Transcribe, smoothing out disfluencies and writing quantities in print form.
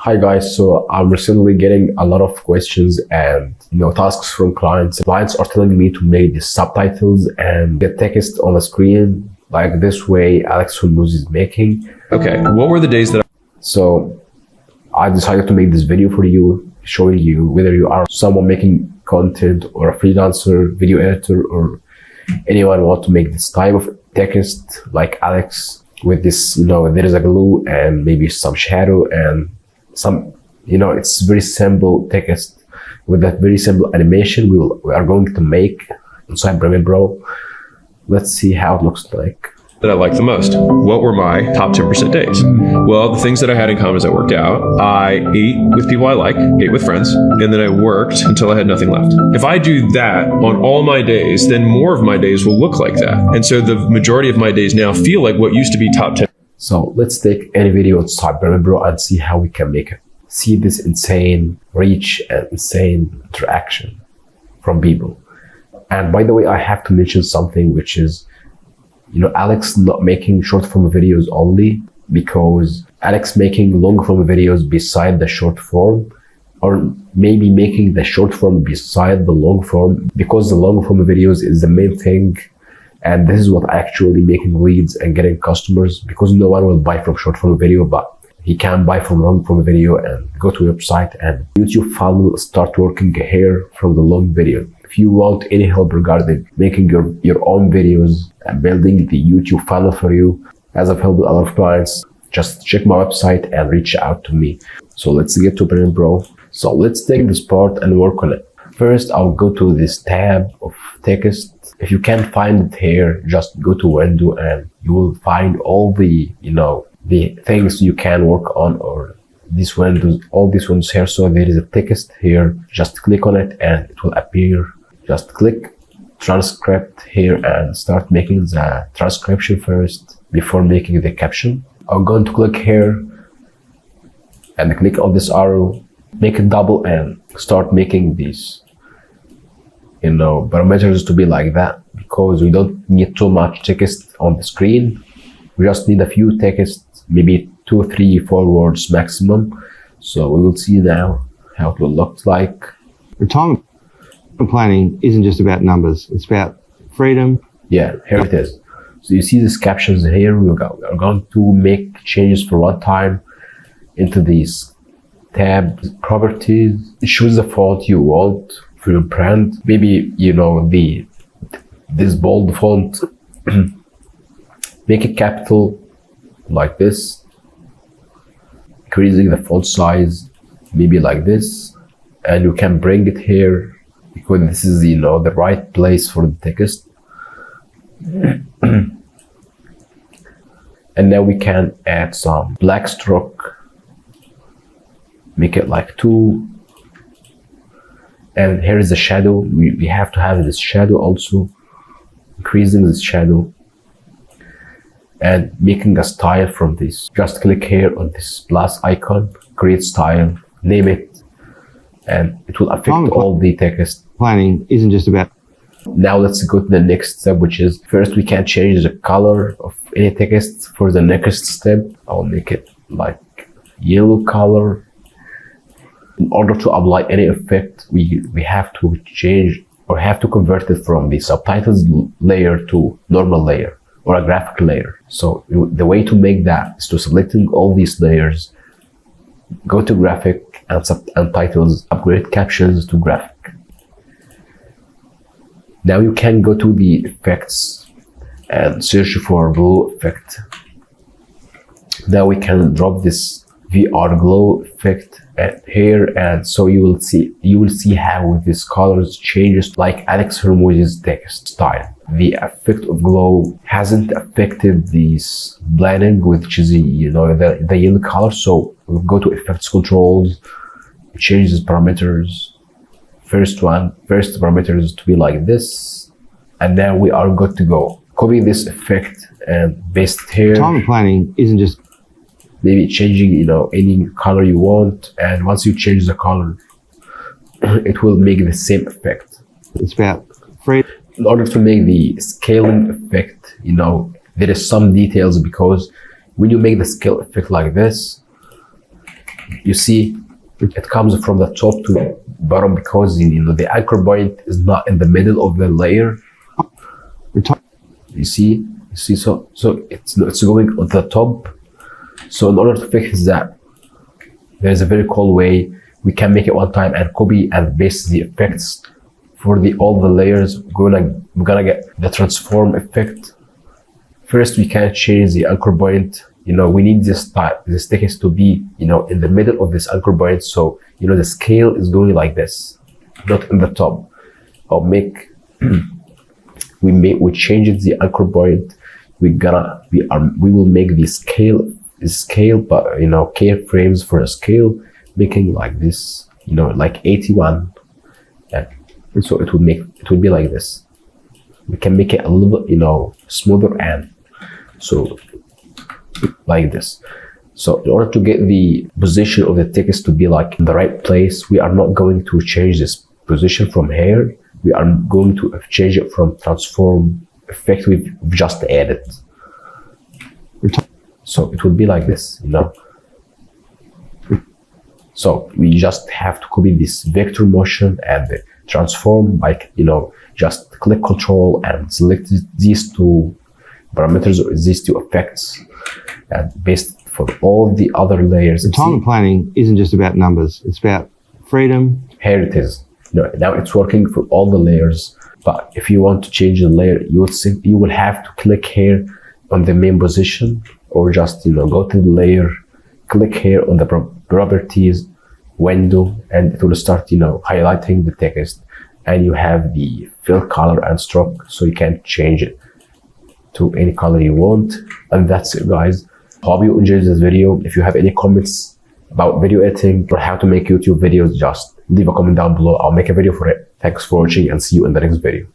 Hi guys, so I'm recently getting a lot of questions and tasks from clients. Clients are telling me to make the subtitles and get text on the screen like this way Alex Hormozi is making. Okay, what were the days that So I decided to make this video for you, showing you whether you are someone making content or a freelancer, video editor, or anyone want to make this type of text like Alex with this, there is a glue and maybe some shadow and some, it's very simple text with that very simple animation we are going to make inside Premiere Pro. Let's see how it looks like. I liked the most? What were my top 10% days? Well, the things that I had in common is I worked out, I ate with people I like, ate with friends, and then I worked until I had nothing left. If I do that on all my days, then more of my days will look like that. And so the majority of my days now feel like what used to be top 10. So let's take any video inside Premiere Pro and see how we can make it. See this insane reach and insane interaction from people. And by the way, I have to mention something, which is, Alex not making short form videos only, because Alex making long form videos beside the short form, or maybe making the short form beside the long form, because the long form videos is the main thing. And this is what actually making leads and getting customers, because no one will buy from short form video, but he can buy from long form video and go to a website and YouTube funnel start working here from the long video. If you want any help regarding making your own videos and building the YouTube funnel for you, as I've helped a lot of clients, just check my website and reach out to me. So let's get to Premiere Pro. So let's take this part and work on it. First, I'll go to this tab of text. If you can't find it here, just go to window and you will find all the, the things you can work on, or these windows, all these ones here. So there is a text here, just click on it and it will appear. Just click transcript here and start making the transcription first before making the caption. I'm going to click here and click on this arrow, make it double and start making these parameters to be like that, because we don't need too much text on the screen. We just need a few texts, maybe 2, 3, 4 words maximum. So we will see now how it will look like. Retirement planning isn't just about numbers, it's about freedom. Yeah, here it is. So you see these captions here. We are going to make changes for one time into these tabs, properties. Choose the font you want for your brand. Maybe, this bold font, make it capital like this, increasing the font size, maybe like this, and you can bring it here because this is, the right place for the text. And now we can add some black stroke, make it like 2. And here is the shadow. We have to have this shadow also, increasing this shadow and making a style from this. Just click here on this plus icon, create style, name it, and it will affect all the text. Planning isn't just about. Now let's go to the next step, which is first we can change the color of any text. For the next step, I'll make it like yellow color. In order to apply any effect, we have to change or have to convert it from the subtitles layer to normal layer or a graphic layer. So the way to make that is to selecting all these layers, go to graphic and titles, upgrade captions to graphic. Now you can go to the effects and search for glow effect. Now we can drop this VR glow effect here, and so you will see how this colors changes like Alex Hormozi's text style. The effect of glow hasn't affected this blending, which is the yellow color. So we'll go to effects controls, change these parameters. First parameters to be like this, and now we are good to go. Copy this effect and paste it here. Retirement planning isn't just maybe changing any color you want, and once you change the color it will make the same effect. It's about freedom. In order to make the scaling effect, there is some details, because when you make the scale effect like this, You see, it comes from the top to bottom because the anchor point is not in the middle of the layer. You see, so it's going on the top. So in order to fix that, there's a very cool way. We can make it one time and copy and paste the effects for all the layers. We're gonna get the transform effect. First, we can change the anchor point. We need this text to be, in the middle of this anchor point. So, the scale is going like this, not in the top. We change the anchor point. We will make the scale, but keyframes for a scale, making like this, like 81. And so it would be like this. We can make it a little bit, smoother, and so like this. So in order to get the position of the text to be like in the right place, we are not going to change this position from here. We are going to change it from transform effect we've just added. So it will be like this, So we just have to copy this vector motion and the transform by, just click Control and select these two parameters or these two effects, and based for all the other layers. The time planning isn't just about numbers. It's about freedom. Here it is. Now it's working for all the layers. But if you want to change the layer, you will have to click here on the main position, or just go to the layer, click here on the properties window, and it will start highlighting the text. And you have the fill color and stroke, so you can change it to any color you want. And that's it, guys. Hope you enjoyed this video. If you have any comments about video editing or how to make YouTube videos, just leave a comment down below. I'll make a video for it. Thanks for watching and see you in the next video.